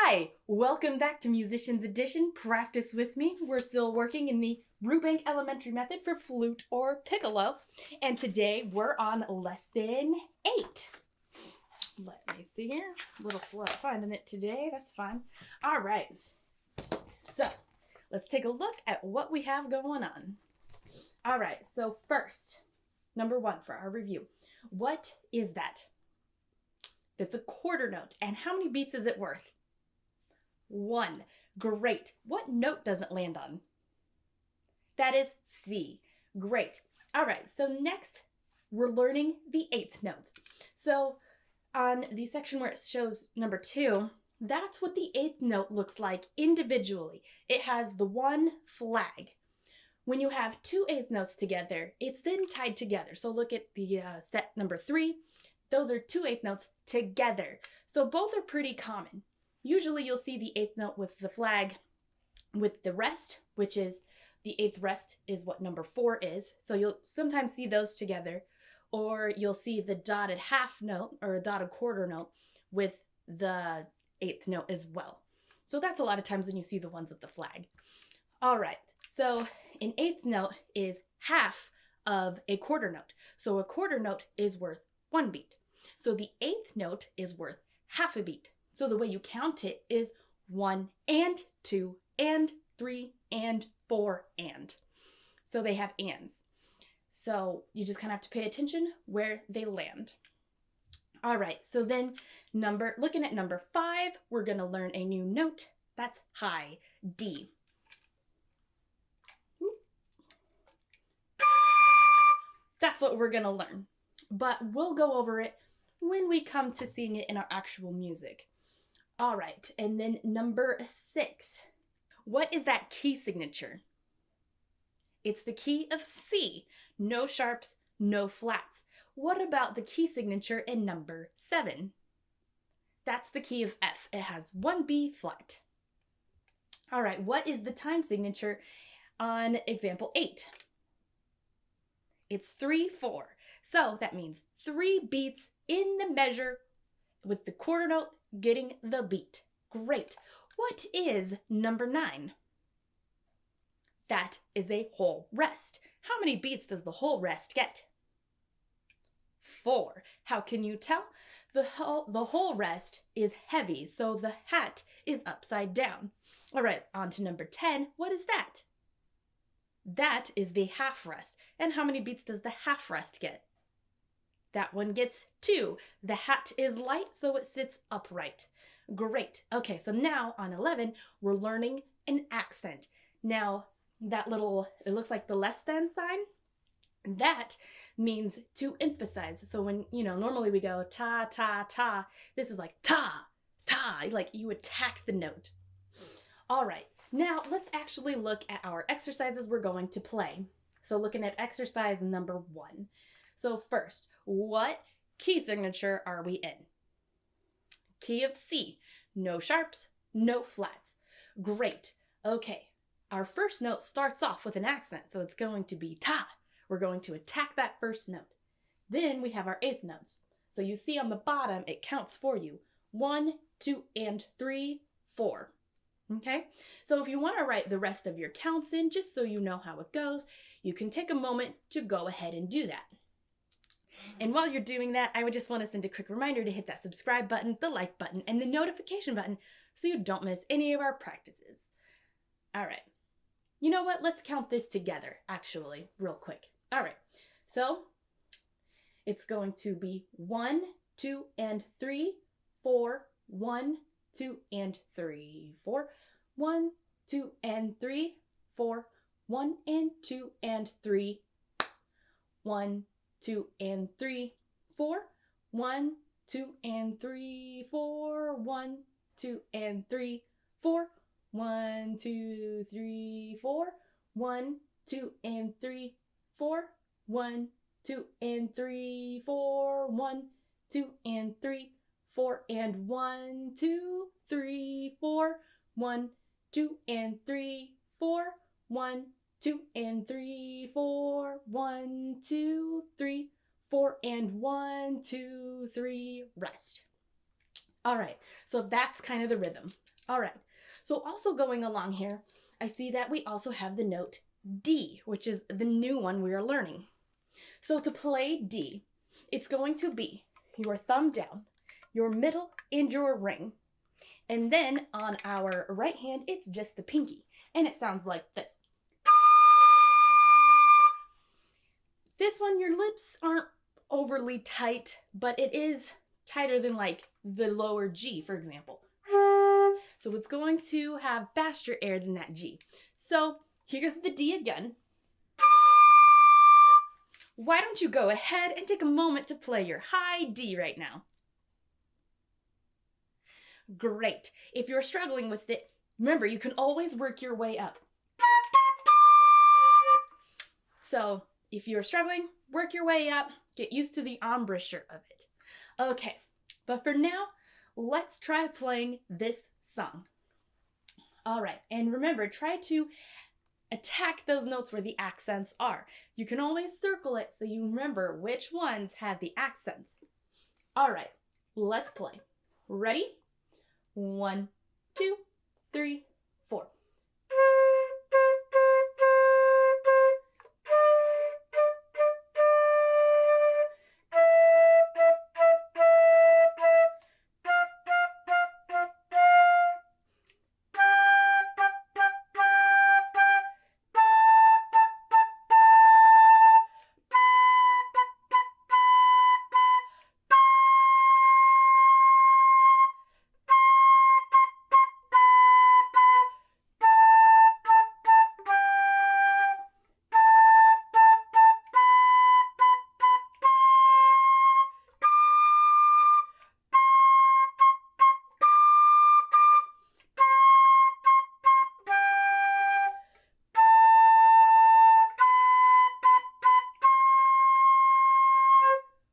Hi, welcome back to Musicians Edition. Practice with me. We're still working in the Rubank Elementary Method for flute or piccolo. And today we're on lesson 8. Let me see here. A little slow finding it today. That's fine. All right. So let's take a look at what we have going on. All right. So first, number 1 for our review. What is that? That's a quarter note. And how many beats is it worth? 1. Great. What note does it land on? That is C. Great. All right. So next, we're learning the 8th notes. So on the section where it shows number 2, that's what the 8th note looks like individually. It has the one flag. When you have 2 8th notes together, it's then tied together. So look at the set number 3. Those are 2 8th notes together. So both are pretty common. Usually you'll see the 8th note with the flag with the rest, which is the 8th rest is what number 4 is. So you'll sometimes see those together, or you'll see the dotted half note or a dotted quarter note with the 8th note as well. So that's a lot of times when you see the ones with the flag. All right, so an 8th note is half of a quarter note. So a quarter note is worth 1 beat. So the 8th note is worth half a beat. So the way you count it is 1 and 2 and 3 and 4 and. So they have ands. So you just kind of have to pay attention where they land. All right, so then looking at number 5, we're going to learn a new note. That's high, D. That's what we're going to learn. But we'll go over it when we come to seeing it in our actual music. All right, and then number 6. What is that key signature? It's the key of C. No sharps, no flats. What about the key signature in number 7? That's the key of F. It has 1 B flat. All right, what is the time signature on example 8? It's 3/4. So that means 3 beats in the measure with the quarter note getting the beat. Great. What is number 9? That is a whole rest. How many beats does the whole rest get? 4. How can you tell? The whole rest is heavy, so the hat is upside down. All right, on to number 10. What is that? That is the half rest. And how many beats does the half rest get? That one gets 2. The hat is light, so it sits upright. Great. Okay, so now on 11, we're learning an accent. Now, that it looks like the less than sign. That means to emphasize. So when, normally we go ta, ta, ta. This is like ta, ta, like you attack the note. All right, now let's actually look at our exercises we're going to play. So looking at exercise number 1. So first, what key signature are we in? Key of C. No sharps, no flats. Great. Okay, our first note starts off with an accent, so it's going to be ta. We're going to attack that first note. Then we have our 8th notes. So you see on the bottom, it counts for you. 1, 2, and 3, 4. Okay, so if you want to write the rest of your counts in, just so you know how it goes, you can take a moment to go ahead and do that. And while you're doing that, I would just want to send a quick reminder to hit that subscribe button, the like button, and the notification button so you don't miss any of our practices. All right. You know what? Let's count this together, actually, real quick. All right. So it's going to be 1, 2, and 3, 4, 1, 2, and 3, 4, 1, 2, and 3, 4, 1, and 2, and 3, 1, 2, and 3, 4, 1, 2, and 3, 4, 1, 2, and 3, 4, 1, 2, 3, 4, 1, 2, and 3, 4, 1, 2, and 3, 4, 1, 2, and 3, 4, and 1, 2, 3, 4, 1, 2, and 3, 4, 1, 2, and 3, 4, 1, 2, 3, 4, and 1, 2, 3, rest. All right, so that's kind of the rhythm. All right, so also going along here, I see that we also have the note D, which is the new one we are learning. So to play D, it's going to be your thumb down, your middle, and your ring. And then on our right hand, it's just the pinky. And it sounds like this. This one, your lips aren't overly tight, but it is tighter than like the lower G, for example. So it's going to have faster air than that G. So here's the D again. Why don't you go ahead and take a moment to play your high D right now? Great. If you're struggling with it, remember, you can always work your way up. So if you're struggling, work your way up, get used to the embouchure of it. Okay, but for now, let's try playing this song. All right, and remember, try to attack those notes where the accents are. You can always circle it so you remember which ones have the accents. All right, let's play. Ready? 1, 2, 3, 4.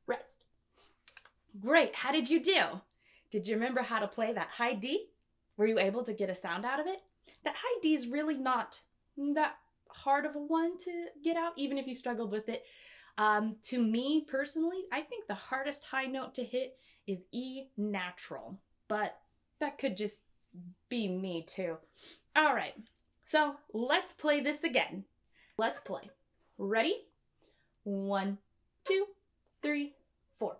Rest. Great, how did you do? Did you remember how to play that high D? Were you able to get a sound out of it? That high D is really not that hard of a one to get out, even if you struggled with it. To me personally, I think the hardest high note to hit is E natural, but that could just be me too. All right, so let's play this again. Let's play. Ready? 1, 2, 3, 4.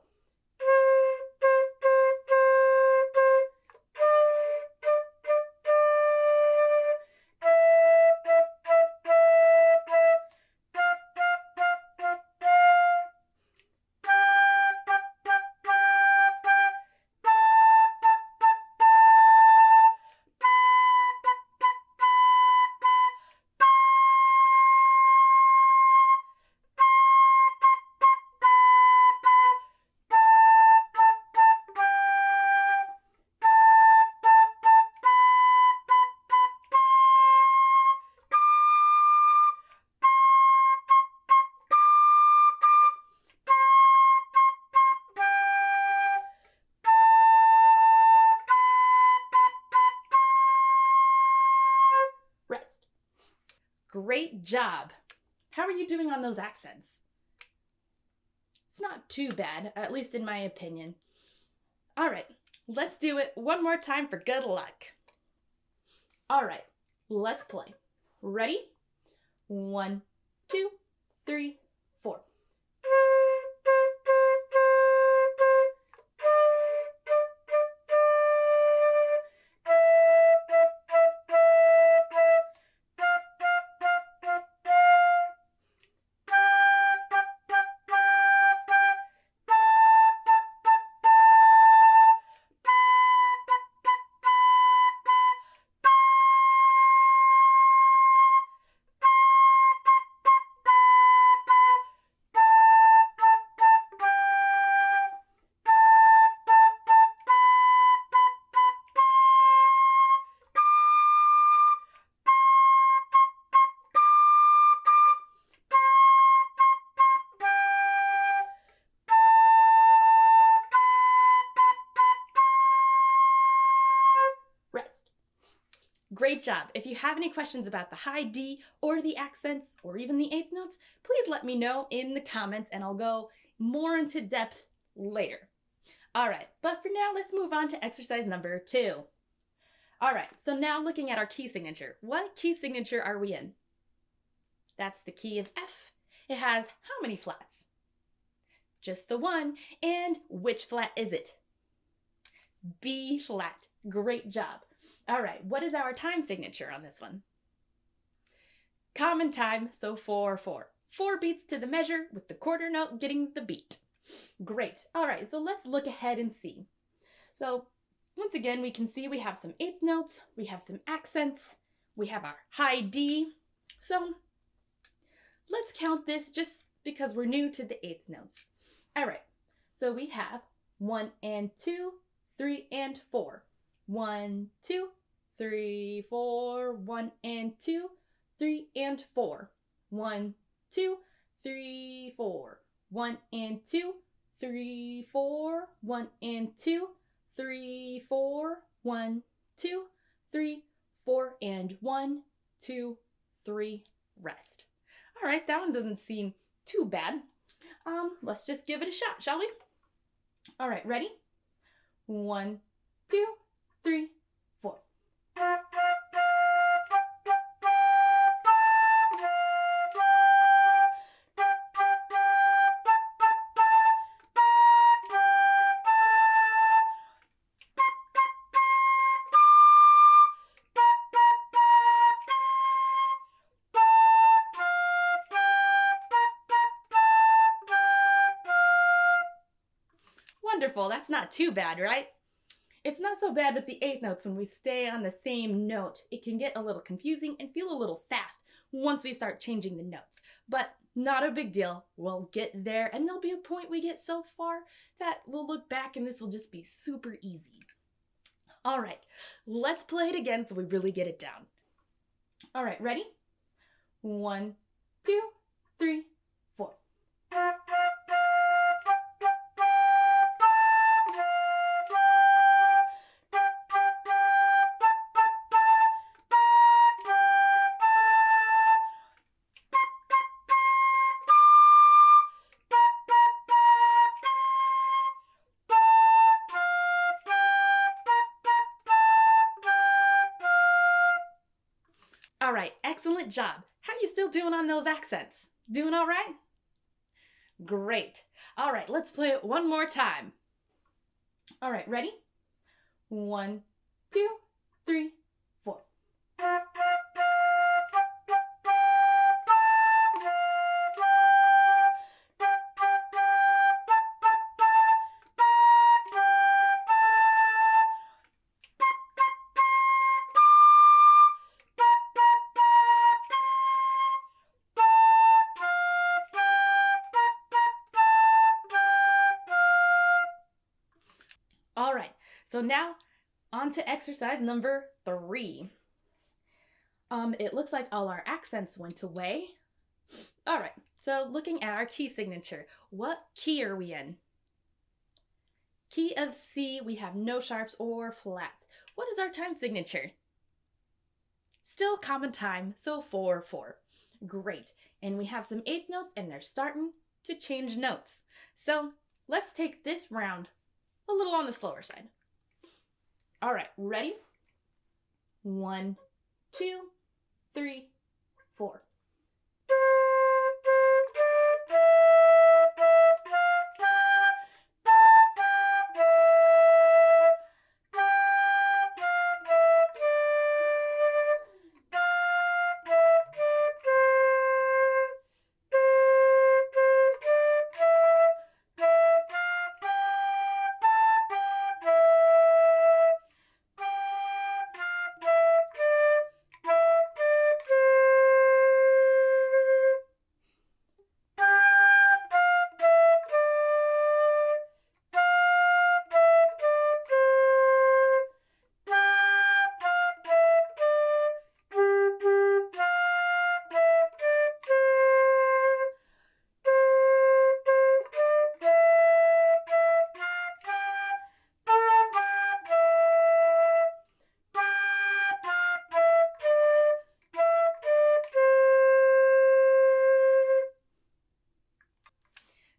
Rest. Great job. How are you doing on those accents? It's not too bad, at least in my opinion. All right, let's do it one more time for good luck. All right, let's play. Ready? 1, 2, 3, 4. Rest. Great job. If you have any questions about the high D or the accents or even the eighth notes, please let me know in the comments and I'll go more into depth later. All right, but for now, let's move on to exercise number 2. All right, so now looking at our key signature. What key signature are we in? That's the key of F. It has how many flats? Just the one. And which flat is it? B flat. Great job. All right, what is our time signature on this one? Common time, so 4/4. 4 beats to the measure with the quarter note getting the beat. Great. All right, so let's look ahead and see. So once again, we can see we have some eighth notes, we have some accents, we have our high D. So let's count this just because we're new to the eighth notes. All right, so we have 1 and 2, 3 and 4. 1, 2, 3, 4. 1 and 2, 3 and 4. 1, 2, 3, 4. 1 and 2, 3, 4. 1 and 2, 3, 4. 1, 2, 3, 4, and 1, 2, 3, rest. All right, that one doesn't seem too bad. Let's just give it a shot, shall we? All right, ready? 1, 2, 3, 4. Wonderful, that's not too bad, right? It's not so bad with the eighth notes when we stay on the same note. It can get a little confusing and feel a little fast once we start changing the notes. But not a big deal. We'll get there, and there'll be a point we get so far that we'll look back and this will just be super easy. All right, let's play it again so we really get it down. All right, ready? 1, 2, 3, 4. All right, excellent job. How you still doing on those accents? Doing all right? Great. All right, let's play it one more time. All right, ready? 1, 2, 3, 4. All right, so now on to exercise number 3. It looks like all our accents went away. All right, so looking at our key signature, what key are we in? Key of C, we have no sharps or flats. What is our time signature? Still common time, so 4/4. Great, and we have some eighth notes and they're starting to change notes. So let's take this round a little on the slower side. All right, ready? 1, 2, 3, 4.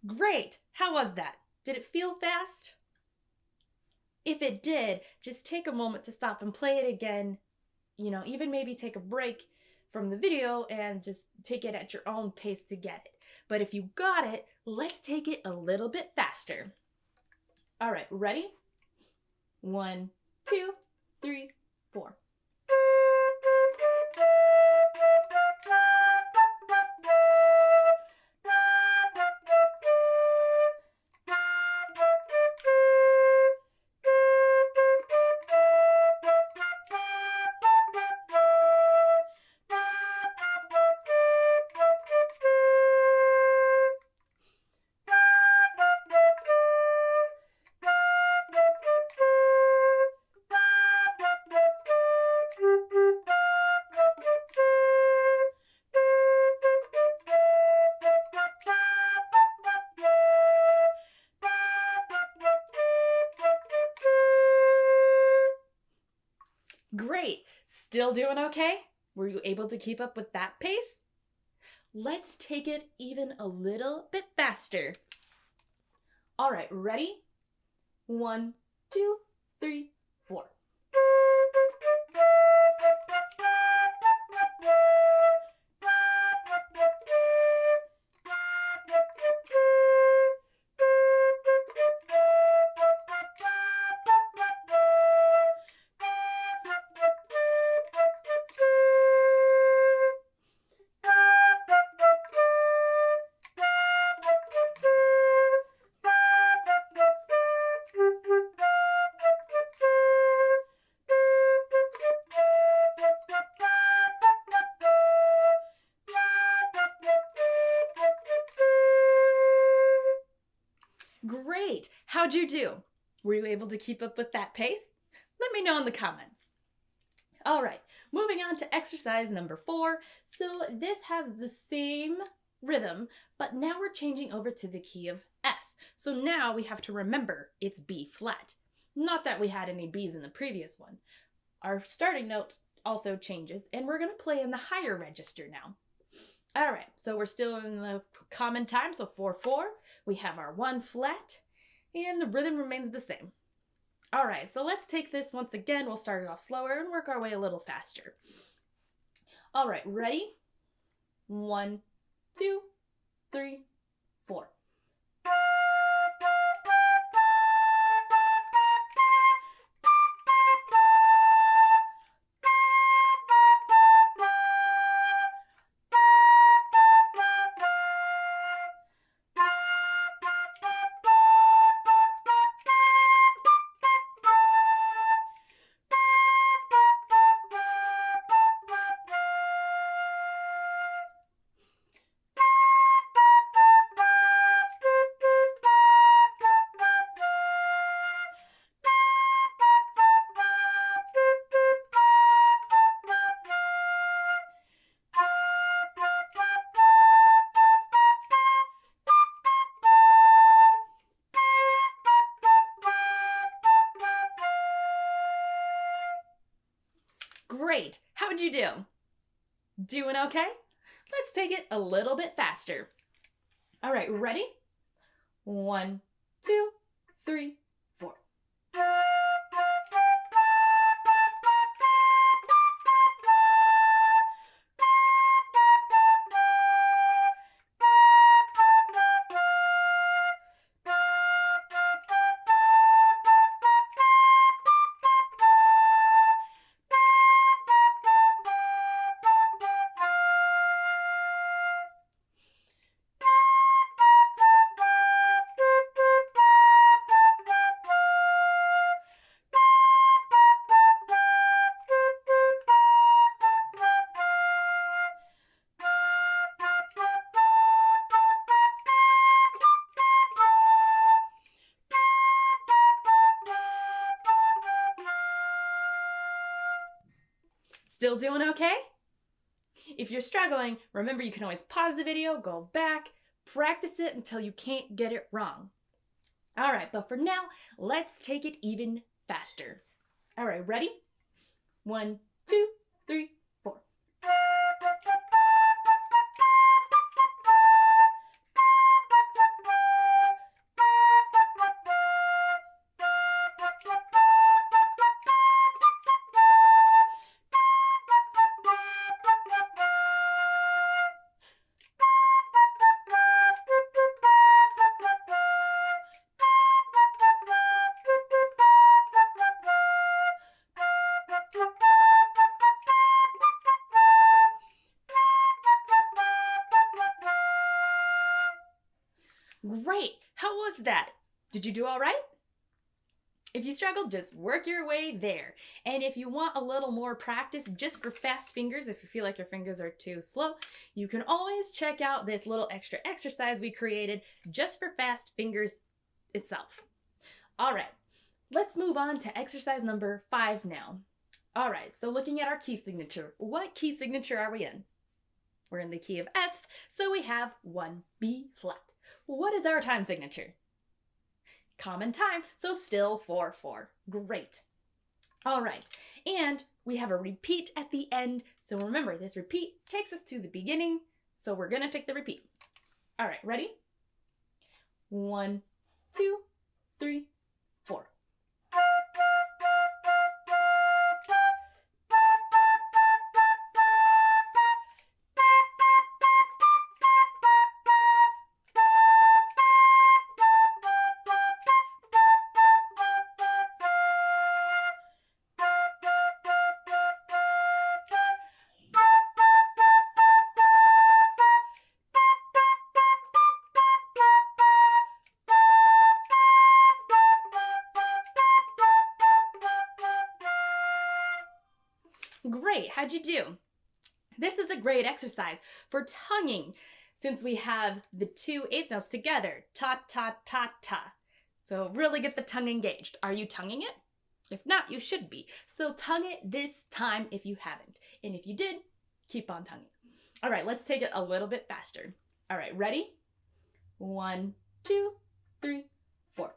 Great! How was that? Did it feel fast? If it did, just take a moment to stop and play it again. Even maybe take a break from the video and just take it at your own pace to get it. But if you got it, let's take it a little bit faster. All right, ready? 1, 2, 3, 4. Great! Still doing okay? Were you able to keep up with that pace? Let's take it even a little bit faster. All right, ready? 1, 2, 3, 4. Great! How'd you do? Were you able to keep up with that pace? Let me know in the comments. All right, moving on to exercise number 4. So this has the same rhythm, but now we're changing over to the key of F. So now we have to remember it's B flat. Not that we had any B's in the previous one. Our starting note also changes, and we're going to play in the higher register now. All right, so we're still in the common time, so 4/4. We have our 1 flat, and the rhythm remains the same. All right, so let's take this once again. We'll start it off slower and work our way a little faster. All right, ready? 1, 2, 3, 4. Great! How'd you do? Doing okay? Let's take it a little bit faster. All right, ready? 1, 2, 3, 4. Still doing okay? If you're struggling, remember you can always pause the video, go back, practice it until you can't get it wrong. All right, but for now, let's take it even faster. All right, ready? 1, 2, 3, 4. How was that? Did you do all right? If you struggled, just work your way there. And if you want a little more practice just for fast fingers, if you feel like your fingers are too slow, you can always check out this little extra exercise we created just for fast fingers itself. All right, let's move on to exercise number 5 now. All right, so looking at our key signature, what key signature are we in? We're in the key of F, so we have 1 B flat. What is our time signature? Common time, so still 4/4. Great. All right, and we have a repeat at the end. So remember, this repeat takes us to the beginning. So we're gonna take the repeat. All right, ready? 1, 2, 3, 4. Great, how'd you do? This is a great exercise for tonguing since we have the 2 eighth notes together, ta, ta, ta, ta. So really get the tongue engaged. Are you tonguing it? If not, you should be. So tongue it this time if you haven't. And if you did, keep on tonguing. All right, let's take it a little bit faster. All right, ready? 1, 2, 3, 4.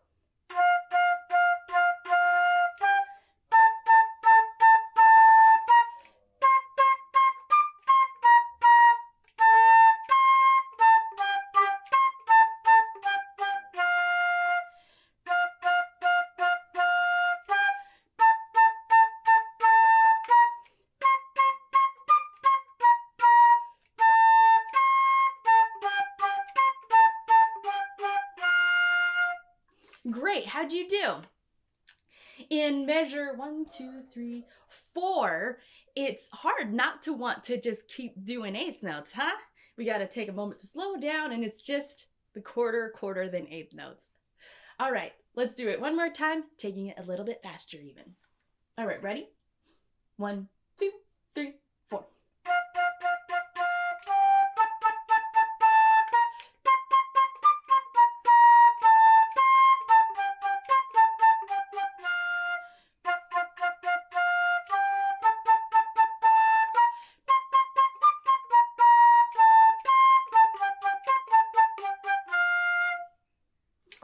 Great, how'd you do? In measure 1, 2, 3, 4, it's hard not to want to just keep doing eighth notes, huh? We gotta take a moment to slow down, and it's just the quarter, then eighth notes. All right, let's do it one more time, taking it a little bit faster even. All right, ready? 1, 2, 3, 4.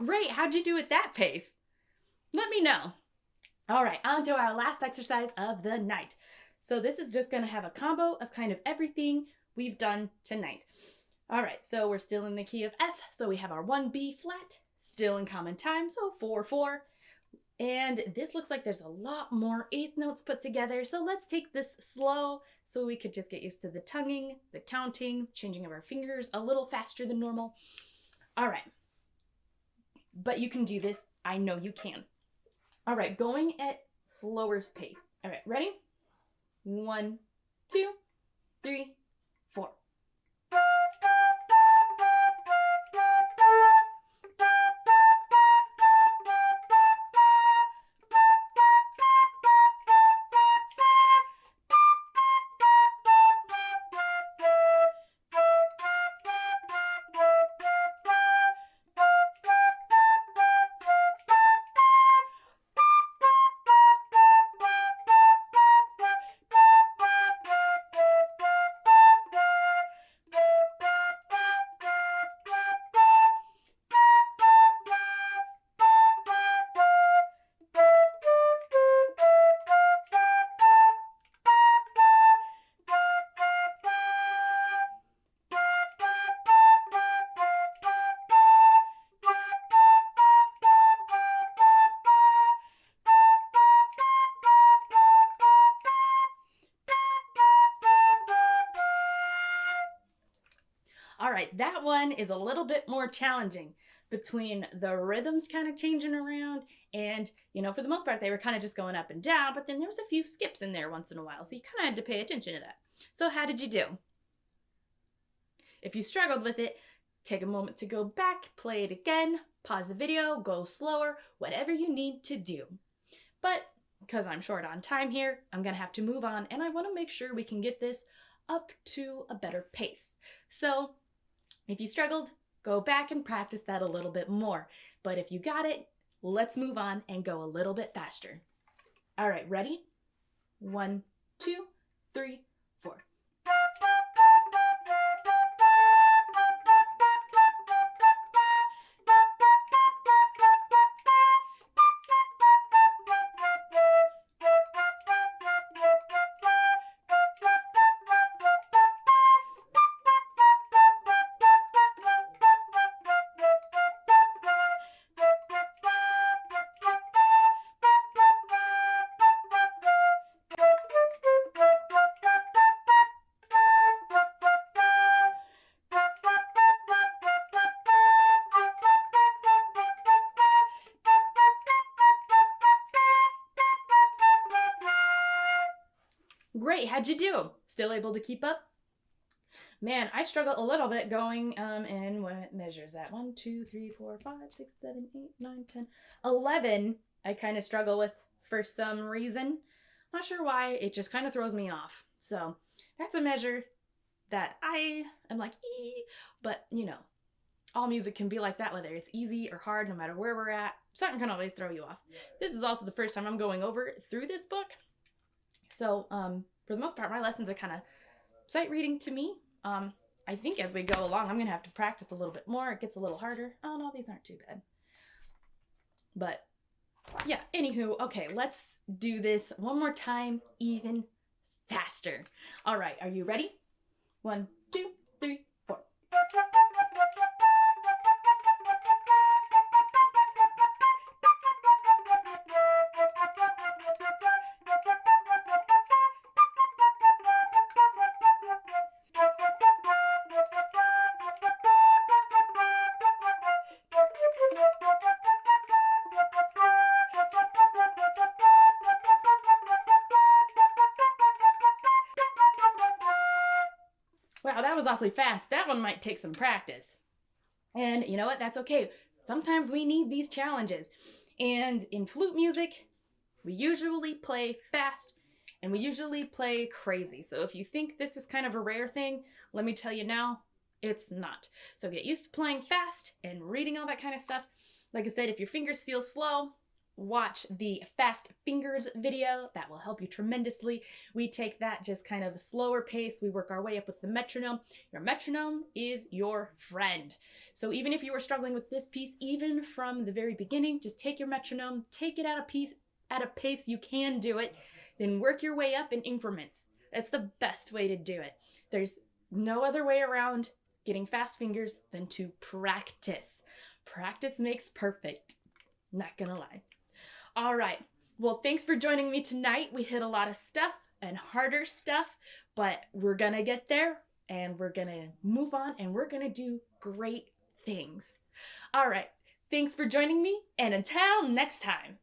Great, how'd you do at that pace? Let me know. All right, on to our last exercise of the night. So this is just gonna have a combo of kind of everything we've done tonight. All right, so we're still in the key of F, so we have our 1 B flat, still in common time, so 4/4. And this looks like there's a lot more eighth notes put together, so let's take this slow so we could just get used to the tonguing, the counting, changing of our fingers a little faster than normal. All right. But you can do this. I know you can. All right, going at slower pace. All right, ready? 1, 2, 3, 4. All right, that one is a little bit more challenging between the rhythms kind of changing around and, for the most part, they were kind of just going up and down, but then there was a few skips in there once in a while, so you kind of had to pay attention to that. So how did you do? If you struggled with it, take a moment to go back, play it again, pause the video, go slower, whatever you need to do. But because I'm short on time here, I'm gonna have to move on, and I wanna make sure we can get this up to a better pace. So if you struggled, go back and practice that a little bit more. But if you got it, let's move on and go a little bit faster. All right, ready? 1, 2, 3, 4. Great, how'd you do? Still able to keep up? Man, I struggle a little bit going, and what measures that? 1, 2, 3, 4, 5, 6, 7, 8, 9, 10, 11. I kind of struggle with for some reason. Not sure why, it just kind of throws me off. So that's a measure that I am like, but you know, all music can be like that, whether it's easy or hard, no matter where we're at. Something can always throw you off. This is also the first time I'm going over through this book. So, for the most part, my lessons are kind of sight reading to me. I think as we go along, I'm going to have to practice a little bit more. It gets a little harder. Oh, no, these aren't too bad. But, yeah, anywho, okay, let's do this one more time, even faster. All right, are you ready? 1, 2, 3, 4. Wow, that was awfully fast. That one might take some practice. And you know what? That's okay. Sometimes we need these challenges. And in flute music, we usually play fast and we usually play crazy. So if you think this is kind of a rare thing, let me tell you now, it's not. So get used to playing fast and reading all that kind of stuff. Like I said, if your fingers feel slow, watch the Fast Fingers video. That will help you tremendously. We take that just kind of a slower pace. We work our way up with the metronome. Your metronome is your friend. So even if you were struggling with this piece, even from the very beginning, just take your metronome, take it at a pace you can do it, then work your way up in increments. That's the best way to do it. There's no other way around getting fast fingers than to practice. Practice makes perfect. Not gonna lie. All right. Well, thanks for joining me tonight. We hit a lot of stuff and harder stuff, but we're going to get there and we're going to move on and we're going to do great things. All right. Thanks for joining me, and until next time.